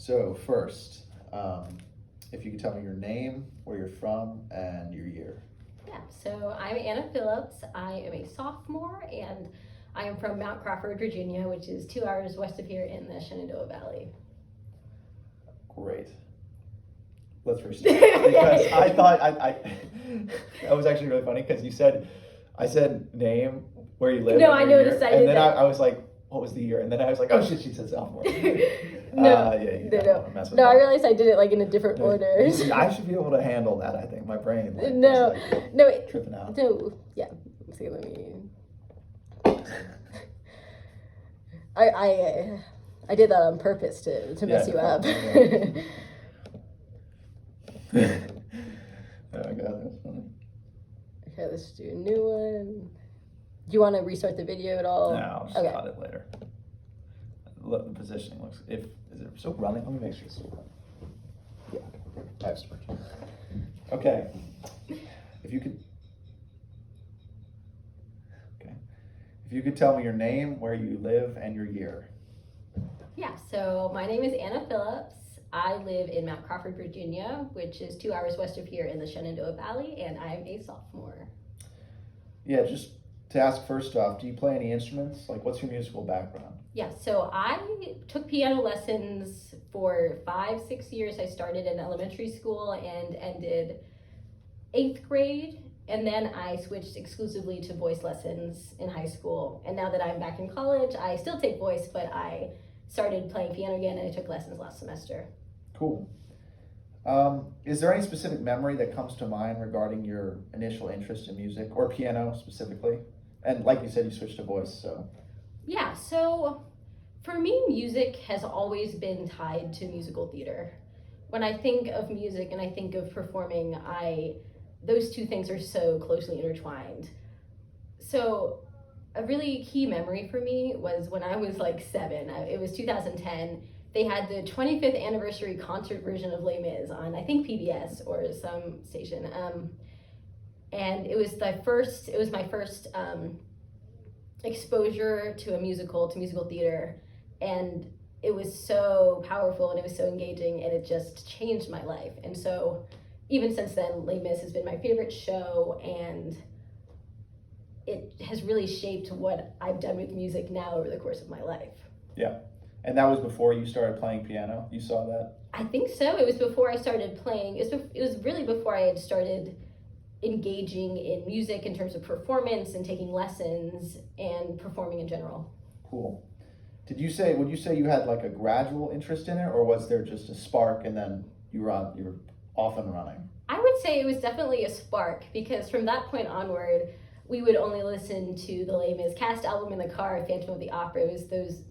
So first, if you could tell me your name, where you're from, and your year. Yeah, so I'm Anna Phillips. I am a sophomore, and I am from Mount Crawford, Virginia, which is 2 hours west of here in the Shenandoah Valley. Great. Let's restart. Because I thought that was actually really funny because I said name, where you live. No, I noticed I did and then that. I was like, what was the year? And then I was like, oh shit, she said sophomore. No, I realized I did it like in a different order. I should be able to handle that. I think my brain. Tripping out. No, yeah. See, let me. I did that on purpose to mess you up. Oh my god, that's funny. Okay, let's do a new one. Do you want to restart the video at all? No, I'll just cut it later. Look, the positioning looks. Is it still running? Let me make sure it's still running. Yeah, I have storage. Okay, if you could tell me your name, where you live, and your year. Yeah, so my name is Anna Phillips. I live in Mount Crawford, Virginia, which is 2 hours west of here in the Shenandoah Valley, and I'm a sophomore. Yeah, just to ask first off, do you play any instruments? Like, what's your musical background? Yeah, so I took piano lessons for 5-6 years. I started in elementary school and ended 8th grade, and then I switched exclusively to voice lessons in high school. And now that I'm back in college, I still take voice, but I started playing piano again, and I took lessons last semester. Cool. Is there any specific memory that comes to mind regarding your initial interest in music, or piano specifically? And like you said, you switched to voice, so. Yeah, so for me, music has always been tied to musical theater. When I think of music and I think of performing, those two things are so closely intertwined. So a really key memory for me was when I was like 7. It was 2010. They had the 25th anniversary concert version of Les Mis on, I think, PBS or some station. And it was my first exposure to musical theater. And it was so powerful and it was so engaging, and it just changed my life. And so even since then, Les Mis has been my favorite show, and it has really shaped what I've done with music now over the course of my life. Yeah. And that was before you started playing piano? You saw that? I think so. It was before I started playing. It was really before I had started engaging in music in terms of performance and taking lessons and performing in general. Cool. Would you say you had like a gradual interest in it, or was there just a spark and then you were off and running? I would say it was definitely a spark, because from that point onward, we would only listen to the Les Mis cast album in the car, Phantom of the Opera. It was those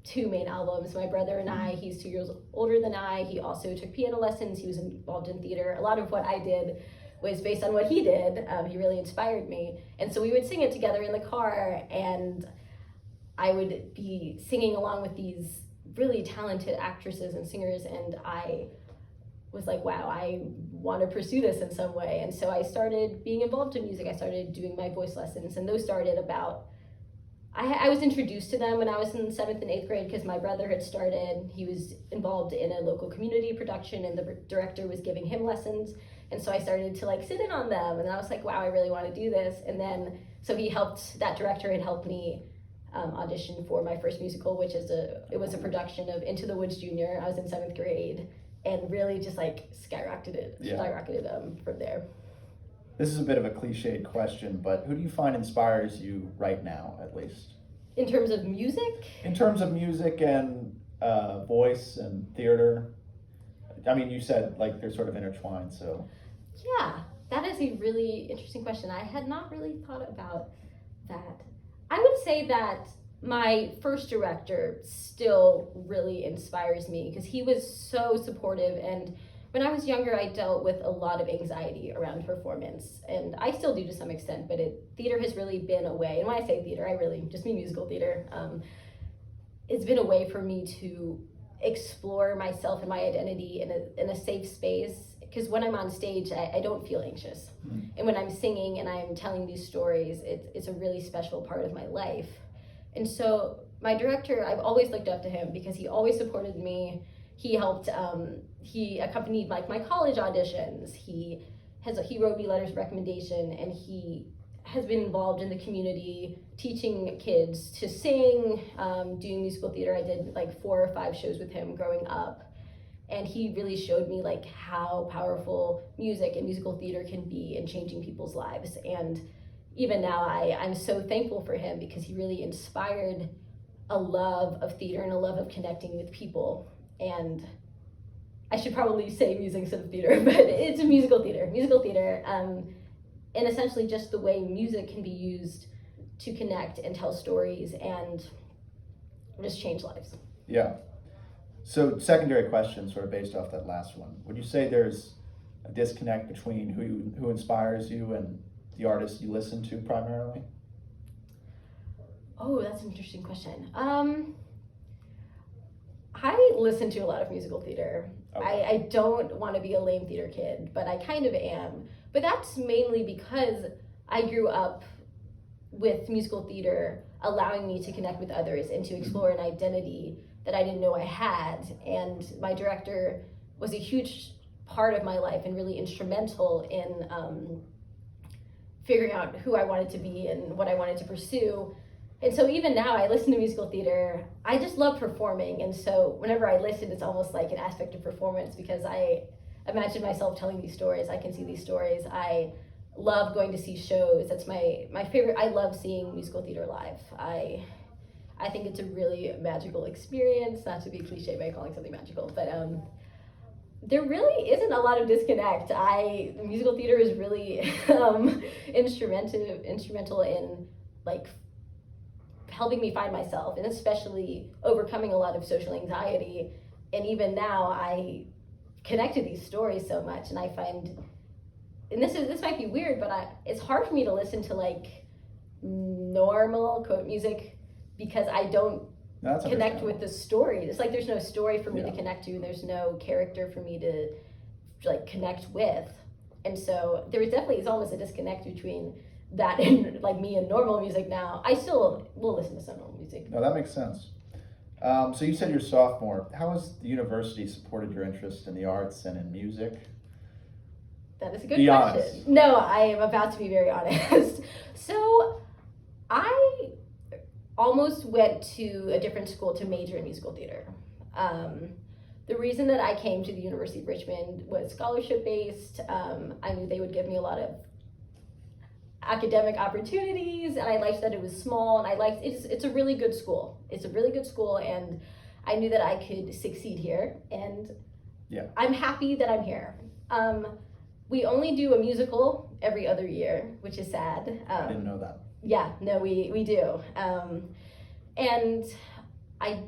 2 main albums. My brother and I, he's 2 years older than I. He also took piano lessons. He was involved in theater. A lot of what I did was based on what he did. He really inspired me. And so we would sing it together in the car, and I would be singing along with these really talented actresses and singers, and I was like, wow, I want to pursue this in some way. And so I started being involved in music. I started doing my voice lessons, and those started about, I was introduced to them when I was in 7th and 8th grade because my brother had started. He was involved in a local community production, and the director was giving him lessons. And so I started to like sit in on them, and I was like, wow, I really want to do this. And then, so that director had helped me audition for my first musical, which it was a production of Into the Woods Junior. I was in 7th grade, and really just like skyrocketed from there. This is a bit of a cliched question, but who do you find inspires you right now, at least? In terms of music? In terms of music and voice and theater. I mean, you said like they're sort of intertwined, so. Yeah, that is a really interesting question. I had not really thought about that. I would say that my first director still really inspires me because he was so supportive, and when I was younger, I dealt with a lot of anxiety around performance, and I still do to some extent, but theater has really been a way, and when I say theater, I really just mean musical theater. It's been a way for me to explore myself and my identity in a safe space, because when I'm on stage, I don't feel anxious. Mm-hmm. And when I'm singing and I'm telling these stories, it's a really special part of my life. And so my director, I've always looked up to him because he always supported me. he helped, he accompanied like my college auditions. He wrote me letters of recommendation, and he has been involved in the community, teaching kids to sing, doing musical theater. I did like 4 or 5 shows with him growing up. And he really showed me like how powerful music and musical theater can be in changing people's lives. And even now, I'm so thankful for him, because he really inspired a love of theater and a love of connecting with people. And I should probably say music instead of theater, but it's a musical theater. And essentially just the way music can be used to connect and tell stories and just change lives. Yeah. So secondary question, sort of based off that last one. Would you say there's a disconnect between who inspires you and the artists you listen to primarily? Oh, that's an interesting question. I listen to a lot of musical theater. Okay. I don't want to be a lame theater kid, but I kind of am. But that's mainly because I grew up with musical theater allowing me to connect with others and to explore an identity that I didn't know I had. And my director was a huge part of my life and really instrumental in figuring out who I wanted to be and what I wanted to pursue. And so even now I listen to musical theater. I just love performing. And so whenever I listen, it's almost like an aspect of performance, because I imagine myself telling these stories. I can see these stories. I love going to see shows. That's my favorite. I love seeing musical theater live. I think it's a really magical experience, not to be cliche by calling something magical, but there really isn't a lot of disconnect. Musical theater is really instrumental in like helping me find myself, and especially overcoming a lot of social anxiety. And even now, I connect to these stories so much, and I find, and this might be weird, but it's hard for me to listen to like normal quote music, because I don't connect with the story. It's like there's no story for me to connect to, and there's no character for me to like connect with. And so there is almost a disconnect between that and like me and normal music now. I still will listen to some normal music. No, that makes sense. So you said you're a sophomore. How has the university supported your interest in the arts and in music? That is a good Be question. honest. No, I am about to be very honest. So I almost went to a different school to major in musical theater. The reason that I came to the University of Richmond was scholarship based. I knew they would give me a lot of academic opportunities, and I liked that it was small, and I liked it's a really good school. It's a really good school, and I knew that I could succeed here, and I'm happy that I'm here. We only do a musical every other year, which is sad. I didn't know that. Yeah, no, we do. And I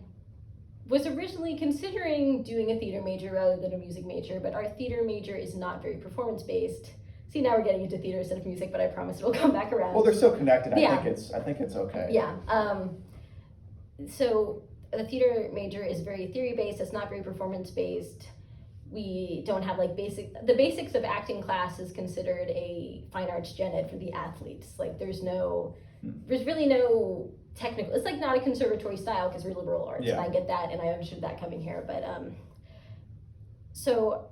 was originally considering doing a theater major rather than a music major, but our theater major is not very performance-based. See, now we're getting into theater instead of music, but I promise it'll come back around. Well, they're so connected. Yeah. I think it's okay. Yeah. So the theater major is very theory-based. It's not very performance-based. We don't have like the basics of acting class is considered a fine arts gen ed for the athletes. Like there's really no technical, it's like not a conservatory style because we're liberal arts, and I get that, and I understood that coming here. But so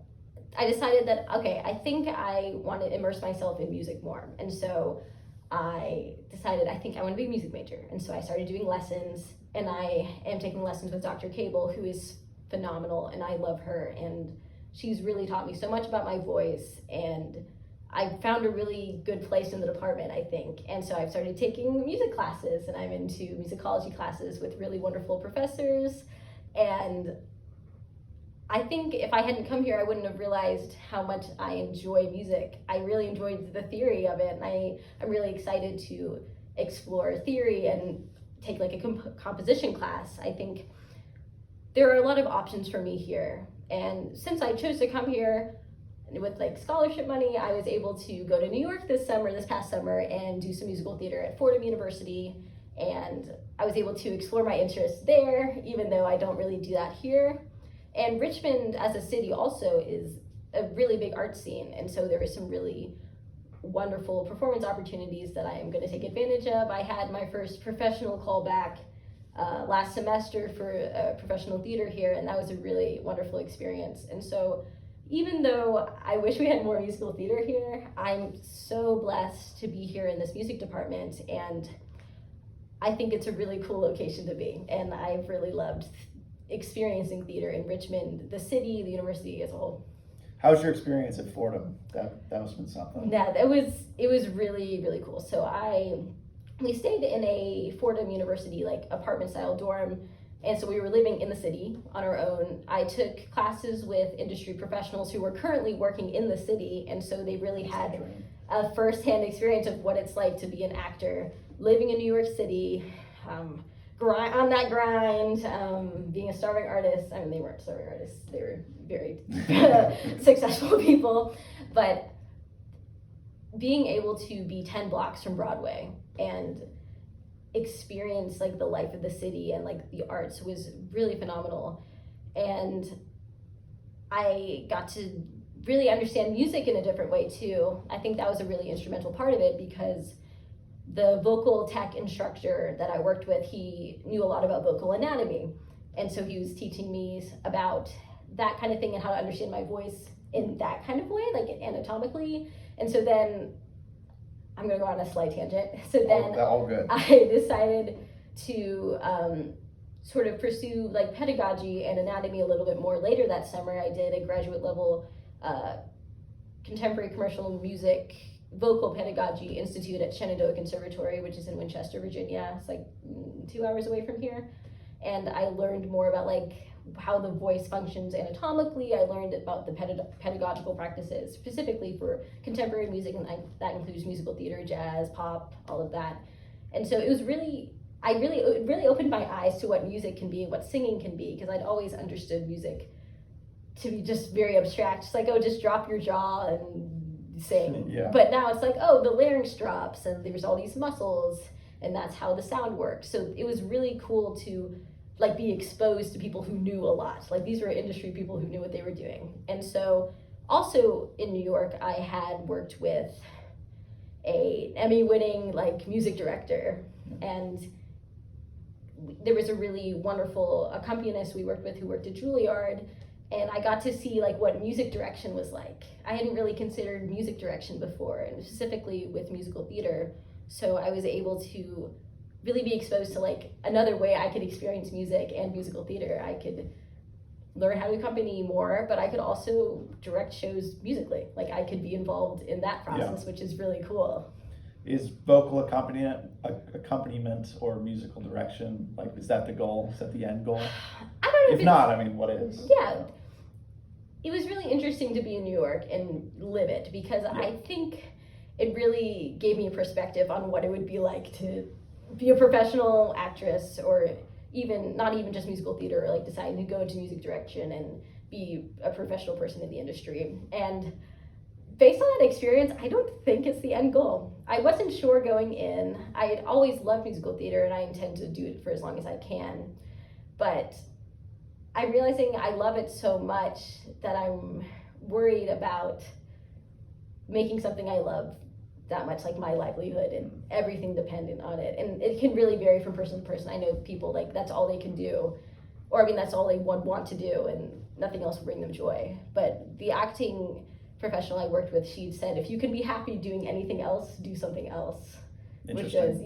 I decided that, okay, I think I want to immerse myself in music more. And so I decided I think I want to be a music major. And so I started doing lessons, and I am taking lessons with Dr. Cable, who is phenomenal, and I love her. And she's really taught me so much about my voice, and I found a really good place in the department, I think. And so I've started taking music classes, and I'm into musicology classes with really wonderful professors. And I think if I hadn't come here, I wouldn't have realized how much I enjoy music. I really enjoyed the theory of it, and I'm really excited to explore theory and take like a composition class. I think there are a lot of options for me here. And since I chose to come here with like scholarship money, I was able to go to New York this past summer, and do some musical theater at Fordham University. And I was able to explore my interests there, even though I don't really do that here. And Richmond as a city also is a really big art scene. And so there are some really wonderful performance opportunities that I am going to take advantage of. I had my first professional callback last semester for professional theater here, and that was a really wonderful experience. And so even though I wish we had more musical theater here, I'm so blessed to be here in this music department, and I think it's a really cool location to be, and I've really loved experiencing theater in Richmond, the city, the university as a whole. How was your experience at Fordham? That must have been something. Yeah, it was really, really cool. So we stayed in a Fordham University like apartment style dorm, and so we were living in the city on our own. I took classes with industry professionals who were currently working in the city, and so they really had a first-hand experience of what it's like to be an actor living in New York City, on that grind, being a starving artist. I mean, they weren't starving artists, they were very successful people, but being able to be 10 blocks from Broadway and experience like the life of the city and like the arts was really phenomenal. And I got to really understand music in a different way too. I think that was a really instrumental part of it, because the vocal tech instructor that I worked with, he knew a lot about vocal anatomy. And so he was teaching me about that kind of thing and how to understand my voice in that kind of way, like anatomically. And so then, I'm gonna go on a slight tangent. So then all good. I decided to sort of pursue like pedagogy and anatomy a little bit more later that summer. I did a graduate level contemporary commercial music vocal pedagogy institute at Shenandoah Conservatory, which is in Winchester, Virginia. It's like 2 hours away from here. And I learned more about like how the voice functions anatomically. I learned about the pedagogical practices specifically for contemporary music, and that includes musical theater, jazz, pop, all of that. And so it was really, it really opened my eyes to what music can be, what singing can be, because I'd always understood music to be just very abstract. It's like, oh, just drop your jaw and sing. Yeah. But now it's like, oh, the larynx drops and there's all these muscles and that's how the sound works. So it was really cool to like be exposed to people who knew a lot. Like these were industry people who knew what they were doing. And so also in New York, I had worked with a Emmy-winning like music director, and there was a really wonderful accompanist we worked with who worked at Juilliard, and I got to see like what music direction was like. I hadn't really considered music direction before, and specifically with musical theater. So I was able to really be exposed to like another way I could experience music and musical theater. I could learn how to accompany more, but I could also direct shows musically. Like I could be involved in that process, which is really cool. Is vocal accompaniment or musical direction, like, is that the goal? Is that the end goal? I don't know if not, I mean, what is? Yeah. It was really interesting to be in New York and live it, because I think it really gave me a perspective on what it would be like to be a professional actress, or even not even just musical theater, or like deciding to go into music direction and be a professional person in the industry. And based on that experience, I don't think it's the end goal. I wasn't sure going in. I had always loved musical theater and I intend to do it for as long as I can. But I'm realizing I love it so much that I'm worried about making something I love that much like my livelihood and everything dependent on it. And it can really vary from person to person. I know people like that's all they can do, or I mean that's all they want to do, and nothing else will bring them joy. But the acting professional I worked with, she said, if you can be happy doing anything else, do something else. Which is,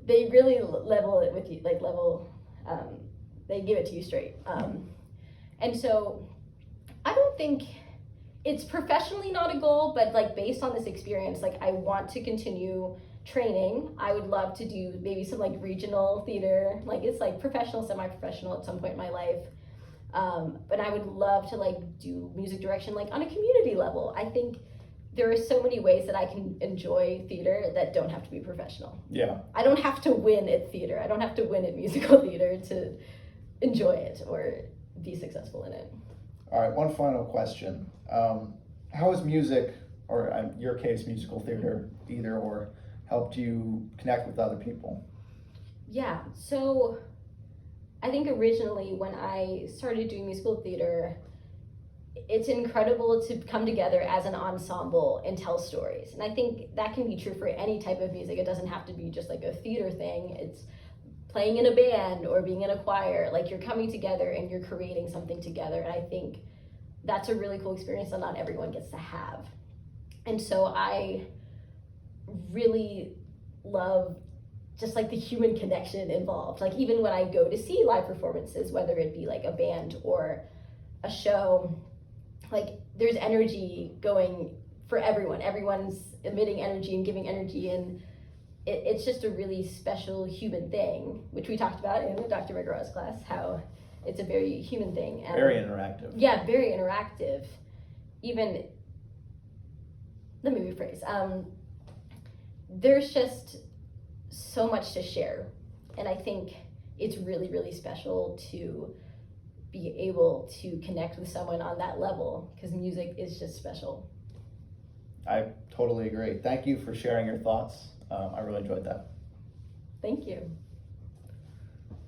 they really level it with you, like they give it to you straight. And so I don't think it's professionally not a goal, but like based on this experience, like I want to continue training. I would love to do maybe some like regional theater, like it's like professional, semi-professional at some point in my life. But I would love to like do music direction like on a community level. I think there are so many ways that I can enjoy theater that don't have to be professional. Yeah. I don't have to win at theater. I don't have to win at musical theater to enjoy it or be successful in it. All right, one final question. How has music, or in your case, musical theater, either or, helped you connect with other people? Yeah, so I think originally when I started doing musical theater, it's incredible to come together as an ensemble and tell stories. And I think that can be true for any type of music. It doesn't have to be just like a theater thing. It's playing in a band or being in a choir. Like, you're coming together and you're creating something together. And I think that's a really cool experience that not everyone gets to have. And so I really love just like the human connection involved. Like, even when I go to see live performances, whether it be like a band or a show, like, there's energy going for everyone. Everyone's emitting energy and giving energy, and it's just a really special human thing, which we talked about in Dr. McGraw's class, how it's a very human thing. And very interactive. Yeah, very interactive. Even, let me rephrase. There's just so much to share. And I think it's really, really special to be able to connect with someone on that level, because music is just special. I totally agree. Thank you for sharing your thoughts. I really enjoyed that. Thank you.